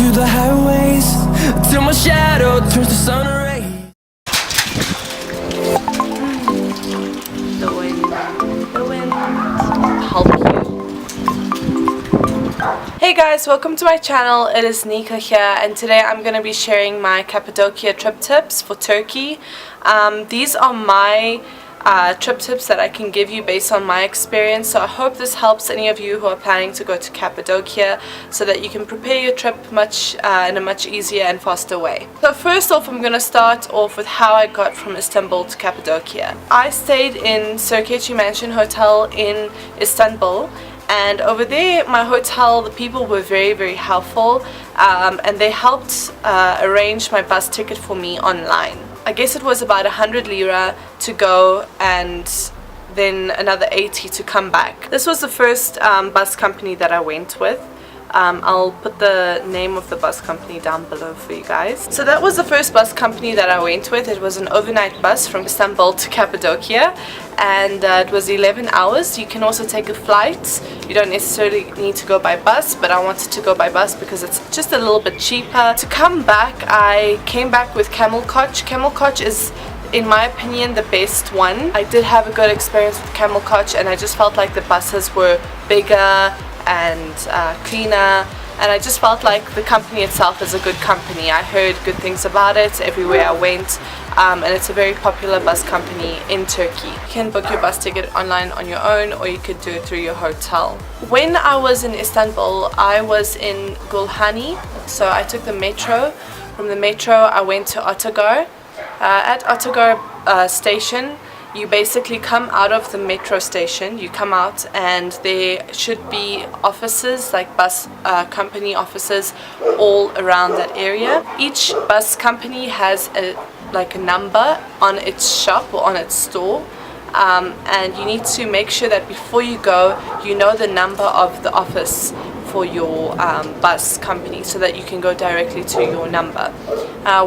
through the highways till my shadow turns to sun rays. The wind help you. Hey guys, welcome to my channel. It is Nika here, and today I'm going to be sharing my Cappadocia trip tips for Turkey. These are my trip tips that I can give you based on my experience, so I hope this helps any of you who are planning to go to Cappadocia so that you can prepare your trip in a much easier and faster way. So first off, I'm going to start off with how I got from Istanbul to Cappadocia. I stayed in Sirkeci Mansion Hotel in Istanbul, and over there, my hotel, the people were very helpful, and they helped arrange my bus ticket for me online. I guess it was about 100 lira to go and then another 80 to come back. This was the first bus company that I went with. I'll put the name of the bus company down below for you guys. So that was the first bus company that I went with. It was an overnight bus from Istanbul to Cappadocia, and it was 11 hours. You can also take a flight. You don't necessarily need to go by bus, but I wanted to go by bus because it's just a little bit cheaper. To come back, I came back with Kamil Koc. Kamil Koc is, in my opinion, the best one. I did have a good experience with Kamil Koc, and I just felt like the buses were bigger and cleaner, and I just felt like the company itself is a good company. I heard good things about it everywhere I went, and it's a very popular bus company in Turkey. You can book your bus ticket online on your own, or you could do it through your hotel. When I was in Istanbul, I was in Gulhane, so I took the metro. From the metro I went to Otogar. At Otogar station, you basically come out of the metro station, you come out, and there should be offices, like bus company offices, all around that area. Each bus company has a number on its shop or on its store, and you need to make sure that before you go, you know the number of the office for your bus company so that you can go directly to your number.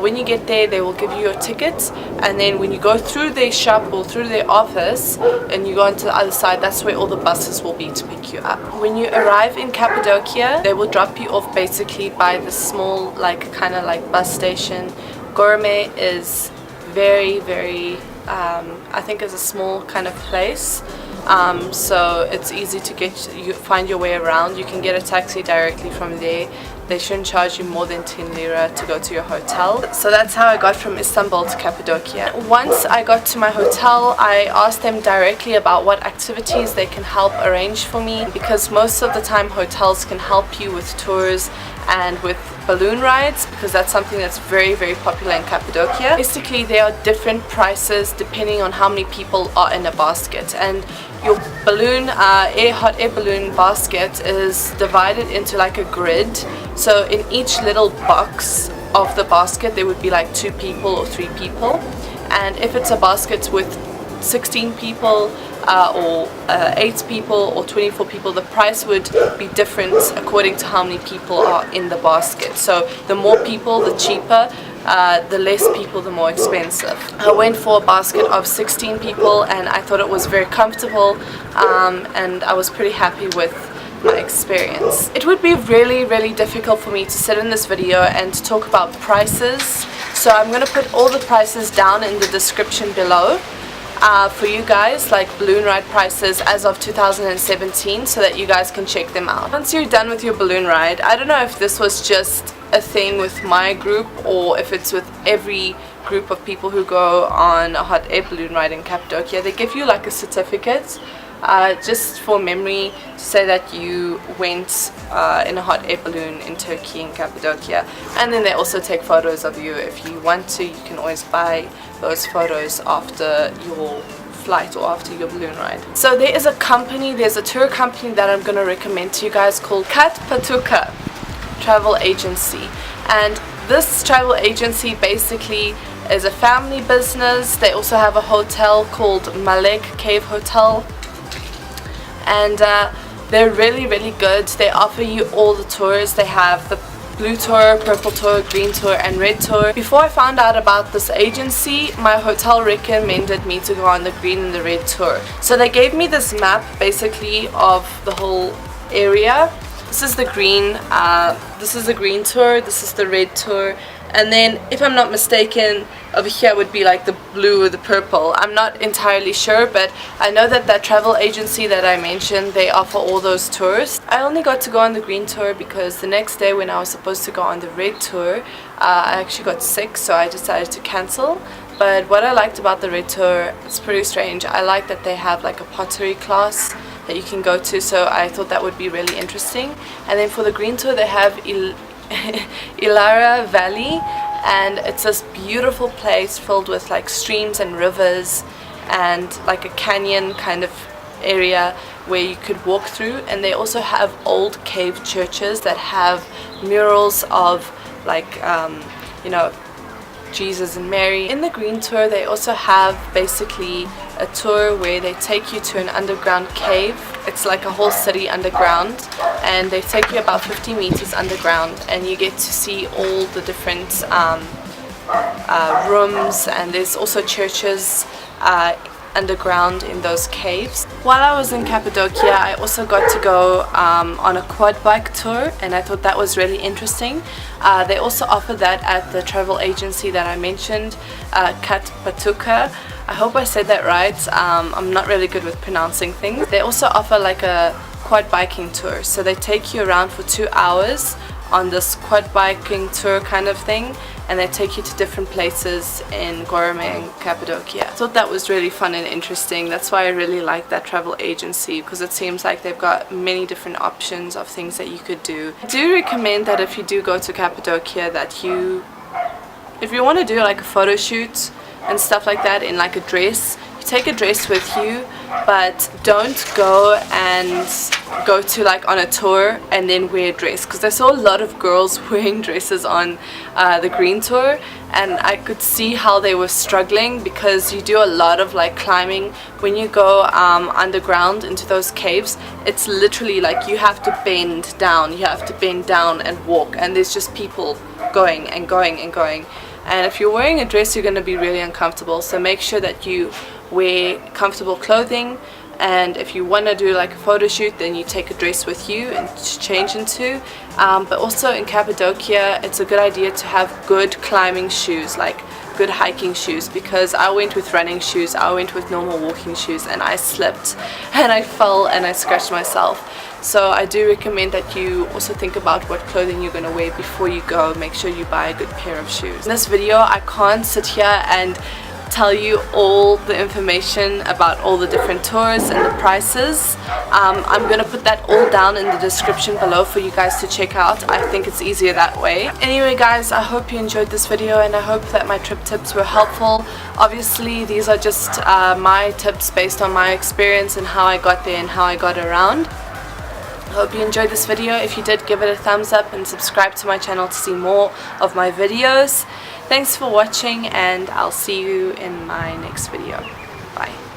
When you get there, they will give you your ticket, and then when you go through their shop or through their office and you go onto the other side, that's where all the buses will be to pick you up. When you arrive in Cappadocia, they will drop you off basically by the small kind of bus station. Goreme is very I think it's a small kind of place, so it's easy to find your way around. You can get a taxi directly from there. They shouldn't charge you more than 10 lira to go to your hotel. So that's how I got from Istanbul to Cappadocia. Once I got to my hotel, I asked them directly about what activities they can help arrange for me, because most of the time hotels can help you with tours and with balloon rides, because that's something that's very popular in Cappadocia. Basically, there are different prices depending on how many people are in a basket, and your balloon hot air balloon basket is divided into like a grid. So in each little box of the basket there would be like 2 people or 3 people, and if it's a basket with 16 people or 8 people or 24 people, the price would be different according to how many people are in the basket. So the more people, the cheaper, the less people, the more expensive. I went for a basket of 16 people, and I thought it was very comfortable, and I was pretty happy with my experience. It would be really difficult for me to sit in this video and talk about prices, so I'm going to put all the prices down in the description below for you guys, like balloon ride prices as of 2017, so that you guys can check them out. Once you're done with your balloon ride, I don't know if this was just a thing with my group or if it's with every group of people who go on a hot air balloon ride in Cappadocia, they give you like a certificate just for memory to say that you went in a hot air balloon in Turkey in Cappadocia. And then they also take photos of you. If you want to, you can always buy those photos after your flight or after your balloon ride. So there's a tour company that I'm going to recommend to you guys called Katpatuka Travel Agency, and this travel agency basically is a family business. They also have a hotel called Malek Cave Hotel, and they're really good. They offer you all the tours. They have the blue tour, purple tour, green tour and red tour. Before I found out about this agency, my hotel recommended me to go on the green and the red tour. So they gave me this map basically of the whole area, This is the green. This is the green tour. This is the red tour. And then, if I'm not mistaken, over here would be like the blue or the purple. I'm not entirely sure, but I know that that travel agency that I mentioned, they offer all those tours. I only got to go on the green tour because the next day when I was supposed to go on the red tour, I actually got sick, so I decided to cancel. But what I liked about the red tour, it's pretty strange. I like that they have like a pottery class that you can go to, so I thought that would be really interesting. And then for the green tour, they have Nevsehirliler Valley, and it's this beautiful place filled with like streams and rivers and like a canyon kind of area where you could walk through. And they also have old cave churches that have murals of like you know, Jesus and Mary. In the green tour, they also have basically a tour where they take you to an underground cave. It's like a whole city underground, and they take you about 50 meters underground, and you get to see all the different rooms, and there's also churches underground in those caves. While I was in Cappadocia, I also got to go on a quad bike tour, and I thought that was really interesting. They also offer that at the travel agency that I mentioned, Katpatuka. I hope I said that right. I'm not really good with pronouncing things. They also offer like a quad biking tour, so they take you around for 2 hours on this quad biking tour kind of thing, and they take you to different places in Goreme and Cappadocia. I thought that was really fun and interesting. That's why I really like that travel agency, because it seems like they've got many different options of things that you could do. I do recommend that if you do go to Cappadocia, that if you want to do like a photo shoot and stuff like that in like a dress, you take a dress with you, but don't go to like on a tour and then wear a dress, because I saw a lot of girls wearing dresses on the green tour, and I could see how they were struggling, because you do a lot of like climbing when you go underground into those caves. It's literally like you have to bend down, and walk, and there's just people going and going and going. And if you're wearing a dress, you're going to be really uncomfortable, so make sure that you wear comfortable clothing. And if you want to do like a photo shoot, then you take a dress with you and change into. But also in Cappadocia, it's a good idea to have good climbing shoes, like good hiking shoes, because I went with running shoes, I went with normal walking shoes, and I slipped and I fell and I scratched myself. So I do recommend that you also think about what clothing you're going to wear before you go. Make sure you buy a good pair of shoes. In this video, I can't sit here and tell you all the information about all the different tours and the prices. I'm going to put that all down in the description below for you guys to check out. I think it's easier that way. Anyway guys, I hope you enjoyed this video, and I hope that my trip tips were helpful. Obviously these are just my tips based on my experience and how I got there and how I got around. I hope you enjoyed this video. If you did, give it a thumbs up and subscribe to my channel to see more of my videos. Thanks for watching, and I'll see you in my next video. Bye.